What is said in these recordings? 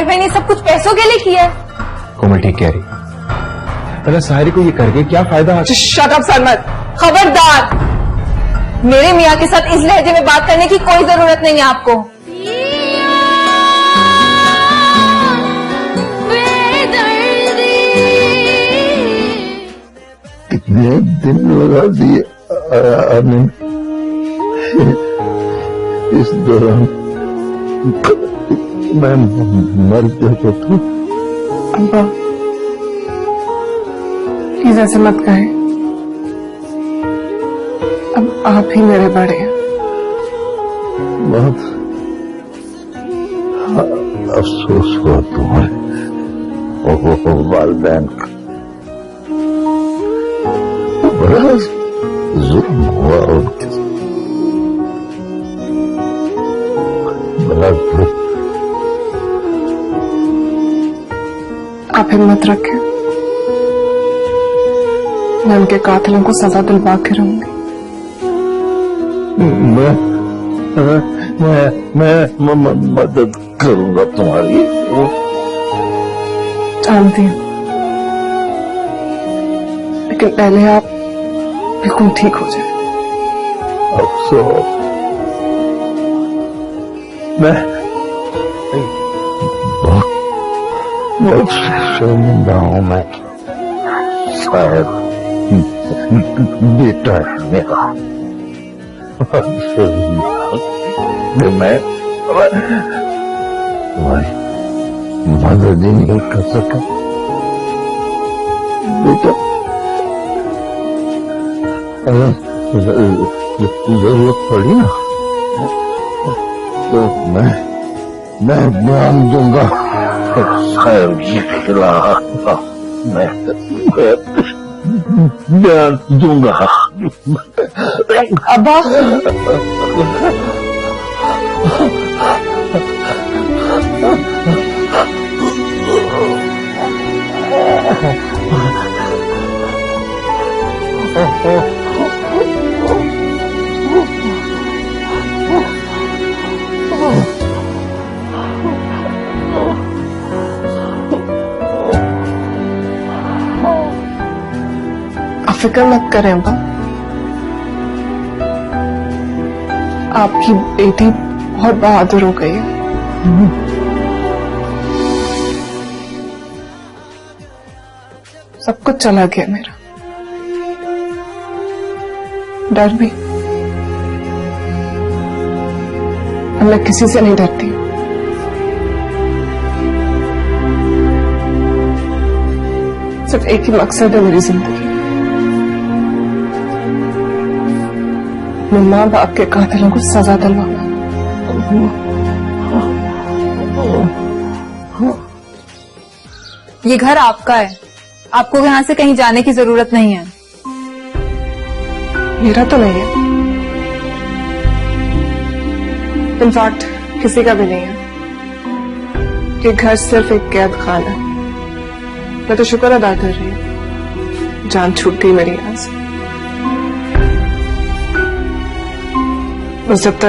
भाई बहन ये सब कुछ पैसों के लिए किया है। कोमल ठीक कह रही। पहले साहिर को ये करके क्या फायदा? शट अप सरमत, खबरदार। मेरे मियाँ के साथ इस लहजे में बात करने की कोई जरूरत नहीं है आपको। कितने दिन लगा दिए आने इस दौरान मैं मर जाता था। अब्बा प्लीज ऐसे मत कहे, अब आप ही मेरे बड़े हैं। बहुत अफसोस हुआ तुम्हें वालदैन का, बड़ा जुल्म हुआ उनके साथ, बड़ा दुख। आप हिम्मत रखें, मैं उनके कातिलों को सजा दिलवा के रहूंगी। मैं मदद करूंगा तुम्हारी। जानती हूँ, लेकिन पहले आप बिल्कुल ठीक हो जाए। अफसोस, मैं बहुत शर्मिंदा हूँ। मैं शायद बेटा है मेरा, मैं तुम्हारी मदद ही नहीं कर सका बेटा। जरूरत पड़ी ना तो मैं बयान दूंगा खैर के खिलाफ। मैं बयान दूंगा। अब्बा फिक्र मत करें अब्बा, आपकी बेटी बहुत बहादुर हो गई है। सब कुछ चला गया मेरा, डर भी। अब मैं किसी से नहीं डरती। सिर्फ एक ही मकसद है मेरी जिंदगी, मैं माँ बाप के कातिलों को सजा दिलवाना। ये घर आपका है, आपको यहाँ से कहीं जाने की जरूरत नहीं है। मेरा तो नहीं है, इनफैक्ट किसी का भी नहीं है। ये घर सिर्फ एक कैद खाना है। मैं तो शुक्र अदा कर रही हूँ, जान छूट गई मेरी यहाँ से। बस जब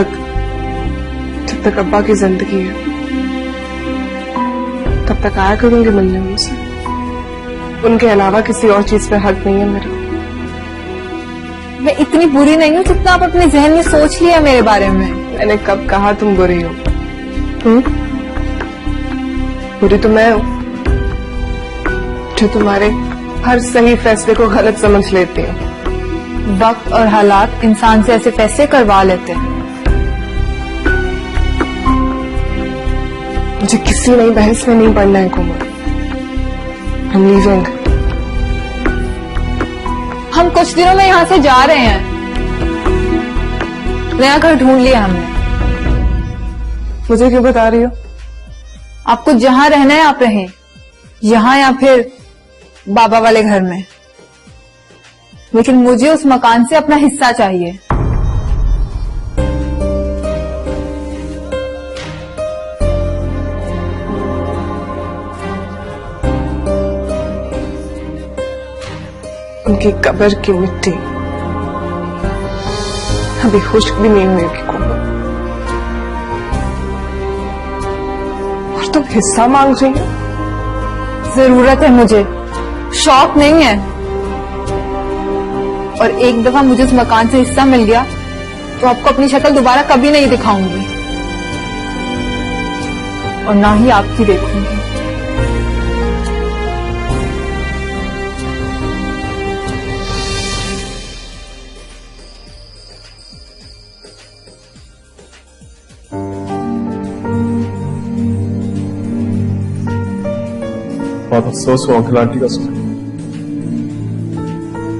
तक अब्बा की जिंदगी है तब तक आया करूंगी मिलने उनसे। उनके अलावा किसी और चीज पे हक नहीं है मेरा। मैं इतनी बुरी नहीं हूँ जितना आप अपने जहन में सोच लिया मेरे बारे में। मैंने कब कहा तुम बुरी हो? बुरी तो मैं हूँ जो तुम्हारे हर सही फैसले को गलत समझ लेती हूँ। वक्त और हालात इंसान से ऐसे फैसले करवा लेते हैं। मुझे किसी नई बहस में नहीं पड़ना है कोमल। हम लीविंग। हम कुछ दिनों में यहाँ से जा रहे हैं, नया घर ढूंढ लिया हमने। मुझे क्यों बता रही हो? आपको जहाँ रहना है आप रहें, यहाँ या फिर बाबा वाले घर में, लेकिन मुझे उस मकान से अपना हिस्सा चाहिए। उनकी कब्र की मिट्टी अभी खुश्क भी नहीं हुई कोमल, और तुम हिस्सा मांग रही हो? जरूरत है मुझे, शौक नहीं है। और एक दफा मुझे उस मकान से हिस्सा मिल गया तो आपको अपनी शक्ल दोबारा कभी नहीं दिखाऊंगी और ना ही आपकी देखूंगी। बहुत अफसोस हुआ अंकल आंटी का सुन,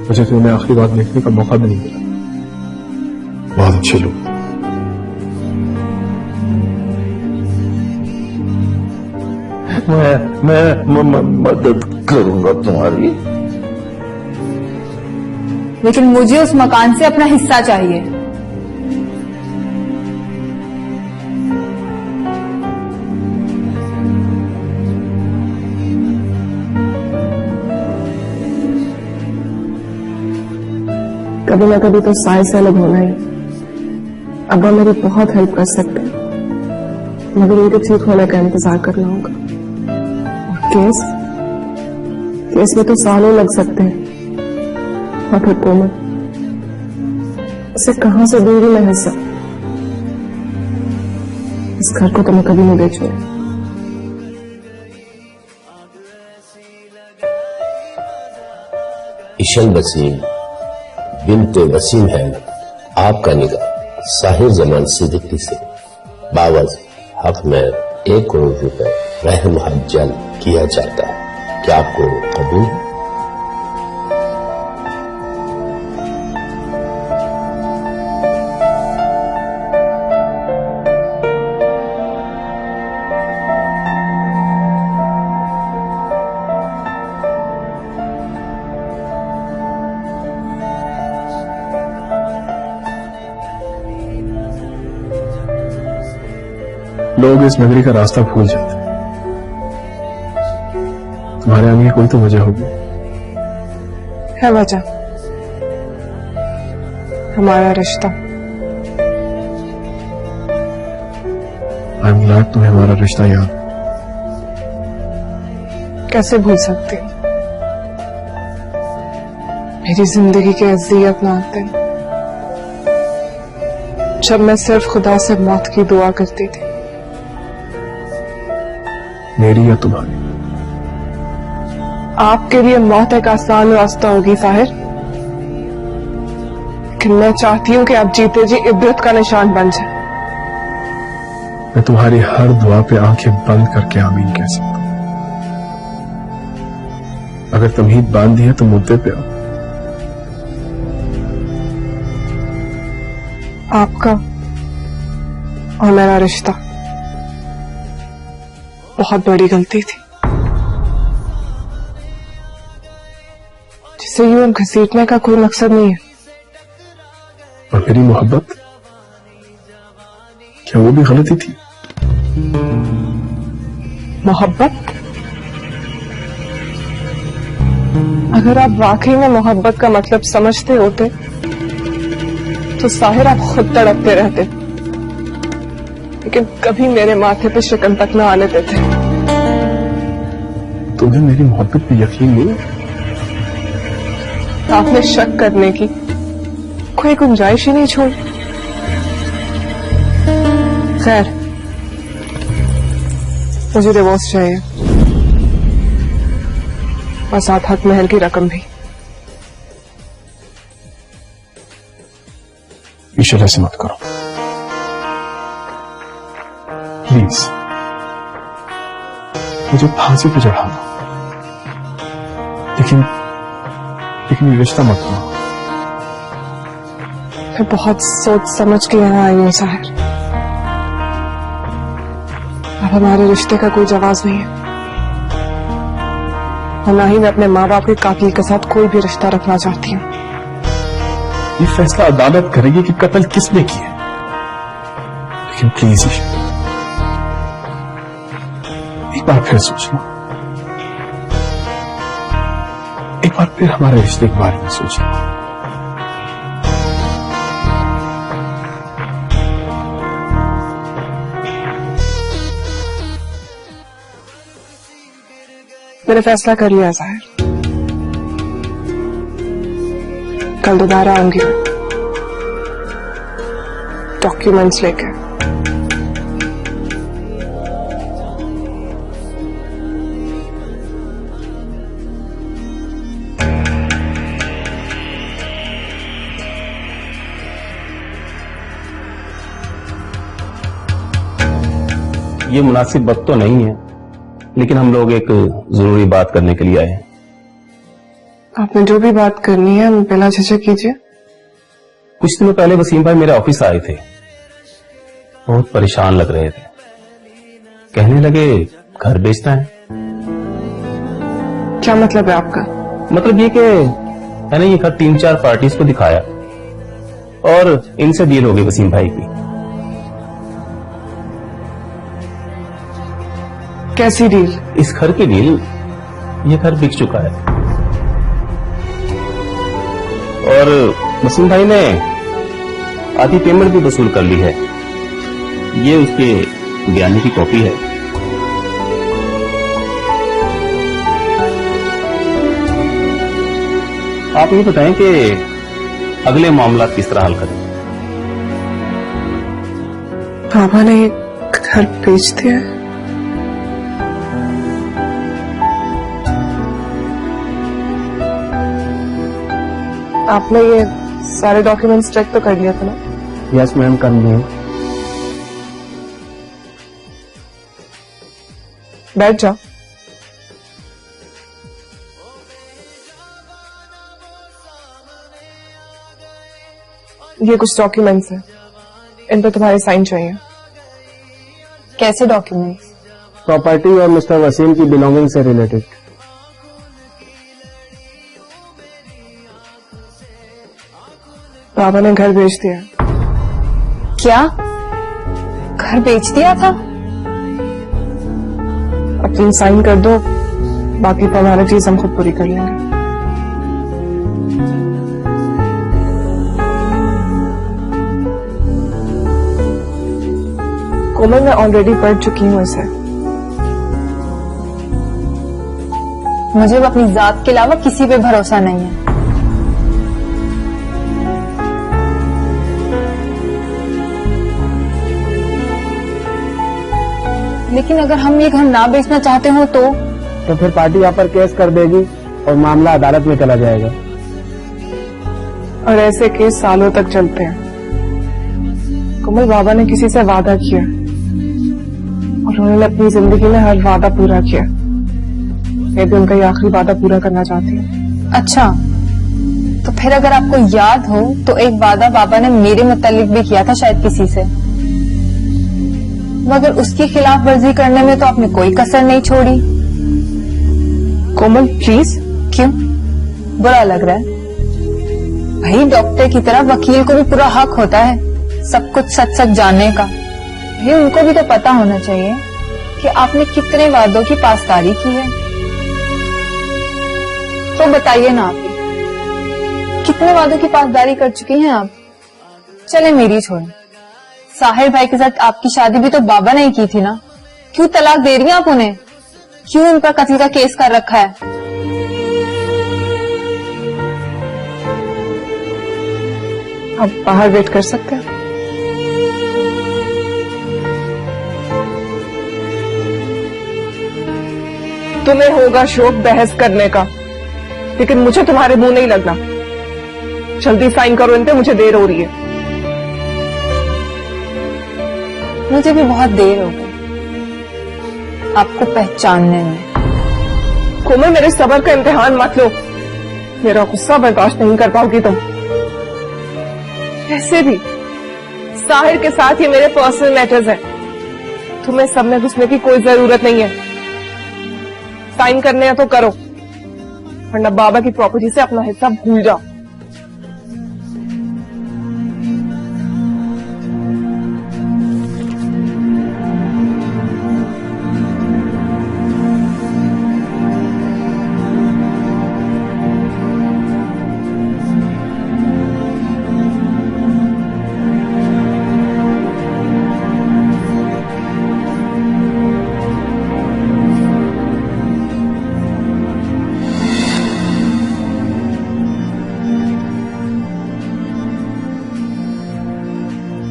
मुझे तुम्हें आखिरी बात देखने का मौका भी नहीं मिला। बहुत अच्छे लोग। मैं मदद करूंगा तुम्हारी। लेकिन मुझे उस मकान से अपना हिस्सा चाहिए। कभी ना कभी तो साय से अलग होना ही। अब्बा मेरी बहुत हेल्प कर सकते हैं, मगर उनके ठीक होने का इंतजार करना होगा। केस में तो सालों लग सकते हैं। और फिर कोमल, उसे कहां से दूंगी मैं हिस्सा? इस घर को तो मैं कभी नहीं बेचूंगी। इशल वसीम बिन्ते वसीम है आपका निगाह साहिर जमान सिद्दीकी से बावज हक में 1 करोड़ रुपए रहम हज्जल किया जाता है। क्या आपको कबूल है? लोग इस नगरी का रास्ता भूल जाते हैं। तुम्हारे आने की कोई तो वजह होगी। है वजह, हमारा रिश्ता। आई एम ग्लैड तुम्हें हमारा रिश्ता याद। कैसे भूल सकती हूँ? मेरी जिंदगी के अज़ियत नाते जब मैं सिर्फ खुदा से मौत की दुआ करती थी। मेरी या तुम्हारी? आपके लिए मौत एक आसान रास्ता होगी साहिर, लेकिन मैं चाहती हूँ कि आप जीते जी इबरत का निशान बन जाए। मैं तुम्हारी हर दुआ पे आंखें बंद करके आमीन कह सकता हूं। अगर तमहीद बांध दी है तो मुद्दे पे आओ। आपका और मेरा रिश्ता बहुत बड़ी गलती थी, जिसे यूं घसीटने का कोई मकसद नहीं है। और मेरी मोहब्बत, क्या वो भी गलती थी? मोहब्बत? अगर आप वाकई में मोहब्बत का मतलब समझते होते तो साहिर आप खुद तड़पते रहते, लेकिन कभी मेरे माथे पे शिकन तक न आने देते। तुम्हें मेरी मोहब्बत पे यकीन नहीं? आपने शक करने की कोई गुंजाइश ही नहीं छोड़ी। खैर, मुझे डिवोर्स चाहिए और साथ हक महल की रकम भी। ईशल, ऐसे मत करो प्लीज। मुझे फांसी पे चढ़ा दो, लेकिन ये रिश्ता मत करो। मैं बहुत सोच समझ के यहाँ आई हूँ साहिर। अब हमारे रिश्ते का कोई जवाब नहीं है, और ना ही मैं अपने माँ बाप के कातिल के साथ कोई भी रिश्ता रखना चाहती हूँ। ये फैसला अदालत करेगी कि कत्ल किसने किया, लेकिन प्लीज एक बार फिर सोचना, एक बार फिर हमारे रिश्ते के बारे में सोचना। मैंने फैसला कर लिया जाहिर, कल दोबारा आऊंगी मैं डॉक्यूमेंट्स लेके। ये मुनासिब वक्त तो नहीं है, लेकिन हम लोग एक जरूरी बात करने के लिए आए हैं। आपने जो भी बात करनी है बिना झिझक कीजिए। कुछ दिनों पहले वसीम भाई मेरे ऑफिस आए थे, बहुत परेशान लग रहे थे। कहने लगे घर बेचना है। क्या मतलब है आपका? मतलब ये कि मैंने ये घर 3-4 पार्टीज को दिखाया और इनसे डील हो गई वसीम भाई की। कैसी डील? इस घर की डील, ये घर बिक चुका है और वसीम भाई ने आधी पेमेंट भी वसूल कर ली है। ये उसके बयानी की कॉपी है। आप ये बताएं कि अगले मामला किस तरह हल करें। पापा ने ये घर बेच दिया है? आपने ये सारे डॉक्यूमेंट्स चेक तो कर लिया था ना? यस मैम, कर लिए। बैठ जाओ। ये कुछ डॉक्यूमेंट्स हैं, इन पर तुम्हारे साइन चाहिए। कैसे डॉक्यूमेंट्स? प्रॉपर्टी और मिस्टर वसीम की बिलोंगिंग से रिलेटेड। पापा ने घर बेच दिया। क्या घर बेच दिया था? अब तुम साइन कर दो, बाकी फॉर्मेलिटीज हम खुद पूरी कर लेंगे। कोमल, मैं ऑलरेडी पढ़ चुकी हूँ इसे। मुझे अब अपनी जात के अलावा किसी पे भरोसा नहीं है। लेकिन अगर हम ये घर ना बेचना चाहते हो तो फिर पार्टी यहाँ पर केस कर देगी और मामला अदालत में चला जाएगा। और ऐसे केस सालों तक चलते हैं। कोमल, बाबा ने किसी से वादा किया और उन्होंने अपनी जिंदगी में हर वादा पूरा किया। मैं भी उनका ये आखिरी वादा पूरा करना चाहती हूँ। अच्छा, तो फिर अगर आपको याद हो तो एक वादा बाबा ने मेरे मुतालिक भी किया था शायद किसी से, मगर उसकी खिलाफ वर्जी करने में तो आपने कोई कसर नहीं छोड़ी। कोमल प्लीज। क्यों बुरा लग रहा है? भाई डॉक्टर की तरह वकील को भी पूरा हक होता है सब कुछ सच सच जानने का। भाई उनको भी तो पता होना चाहिए कि आपने कितने वादों की पासदारी की है। तो बताइए ना, आप कितने वादों की पासदारी कर चुकी हैं आप? चले मेरी छोड़ें, साहिर भाई के साथ आपकी शादी भी तो बाबा ने ही की थी ना। क्यों तलाक दे रही हैं आप उन्हें? क्यों उन पर कत्ल का केस कर रखा है? आप बाहर वेट कर सकते हैं? तुम्हें होगा शौक बहस करने का, लेकिन मुझे तुम्हारे मुंह नहीं लगना। जल्दी साइन करो इन पे, मुझे देर हो रही है। मुझे भी बहुत देर हो गई आपको पहचानने में। कोमल, मेरे सब्र का इम्तिहान मत लो। मेरा गुस्सा बर्दाश्त नहीं कर पाओगी तुम। वैसे भी साहिर के साथ ये मेरे पर्सनल मैटर्स हैं, तुम्हें सब में घुसने की कोई जरूरत नहीं है। साइन करने हैं तो करो, वरना बाबा की प्रॉपर्टी से अपना हिस्सा भूल जाओ।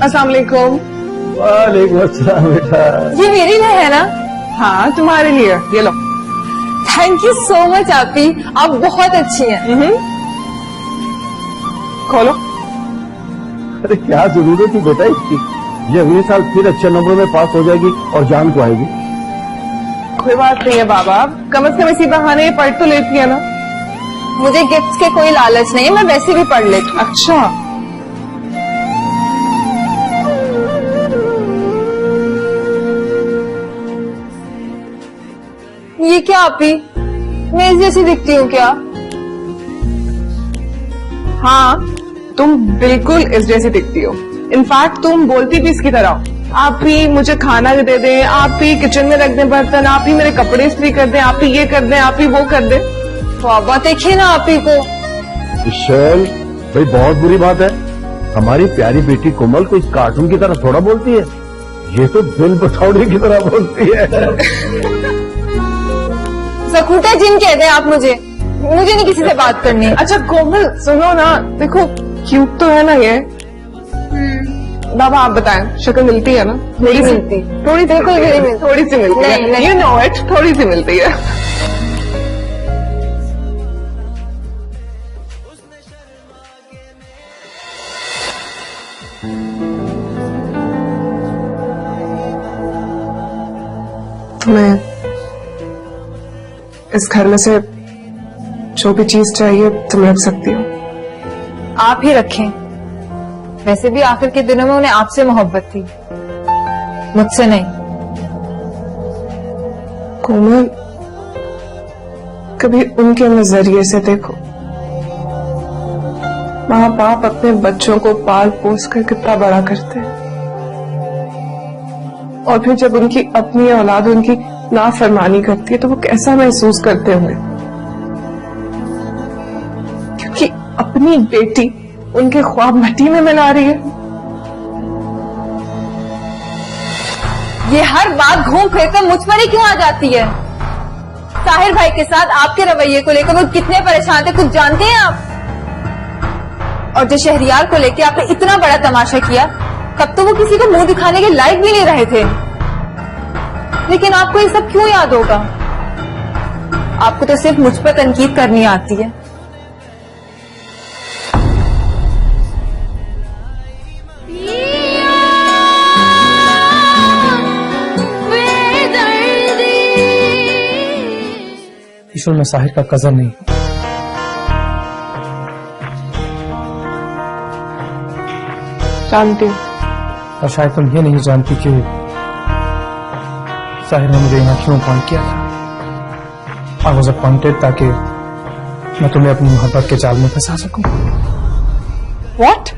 अस्सलाम वालेकुम। वालेकुम अस्सलाम बेटा। ये मेरे लिए है ना? हाँ तुम्हारे लिए, ये लो। थैंक यू सो मच आपी, आप बहुत अच्छी हैं। खोलो। अरे क्या जरूरत थी बेटा इसकी, ये अगले साल फिर अच्छे नंबरों में पास हो जाएगी और जान को आएगी। कोई बात नहीं है बाबा, कम से कम इसी बहाने ये पढ़ तो लेती है ना। मुझे गिफ्ट्स के कोई लालच नहीं है, मैं वैसे भी पढ़ लेती हूँ। अच्छा, ये क्या आपी, मैं इस जैसी दिखती हूँ क्या? हाँ तुम बिल्कुल इस जैसी दिखती हो। इनफैक्ट तुम बोलती भी इसकी तरह हो। आप ही मुझे खाना दे दें, आप ही किचन में रख दें बर्तन, आप ही मेरे कपड़े इस्त्री कर दें, आप ही ये कर दें, आप ही वो कर दें। बाबा देखिए ना आपी को। विशाल भाई, बहुत बुरी बात है, हमारी प्यारी बेटी कोमल को इस कार्टून की तरह थोड़ा बोलती है, ये तो दिल बथौड़े की तरह बोलती है। सखूटा जिन कहते हैं आप मुझे नहीं किसी से बात करनी है। अच्छा कोमल सुनो ना, देखो क्यूट तो है ना ये। बाबा आप बताएं, शक्ल मिलती है ना? नहीं मिलती, थोड़ी बिल्कुल भी नहीं मिलती। थोड़ी सी मिलती नहीं, है, नहीं। यू नो इट, थोड़ी सी मिलती है। तुम्हें इस घर में से जो भी चीज चाहिए तुम रख सकती हो। आप ही रखें, वैसे भी आखिर के दिनों में उन्हें आपसे मोहब्बत थी, मुझसे नहीं। कोमल कभी उनके नजरिए से देखो, माँ बाप अपने बच्चों को पाल पोस कर कितना बड़ा करते हैं, और फिर जब उनकी अपनी औलाद उनकी नाफरमानी करती है तो वो कैसा महसूस करते होंगे, क्योंकि अपनी बेटी उनके ख्वाब मिट्टी में मिला रही है। ये हर बात घूम फिर कर मुझ पर ही क्यों आ जाती है? साहिर भाई के साथ आपके रवैये को लेकर वो कितने परेशान थे, कुछ जानते हैं आप? और जो शहरियार को लेकर आपने इतना बड़ा तमाशा किया, तब तो वो किसी को मुंह दिखाने के लायक भी नहीं रहे थे, लेकिन आपको ये सब क्यों याद होगा? आपको तो सिर्फ मुझ पर तनकीद करनी आती है। ईश्वर, मैं साहिर का कजन नहीं, जानती हूँ। और शायद तुम ये नहीं जानती कि साहिर ने मुझे यहाँ क्यों अपॉइंट किया था। आई वॉज अपॉइंटेड ताकि मैं तुम्हें अपनी मोहब्बत के जाल में फंसा सकूं। What?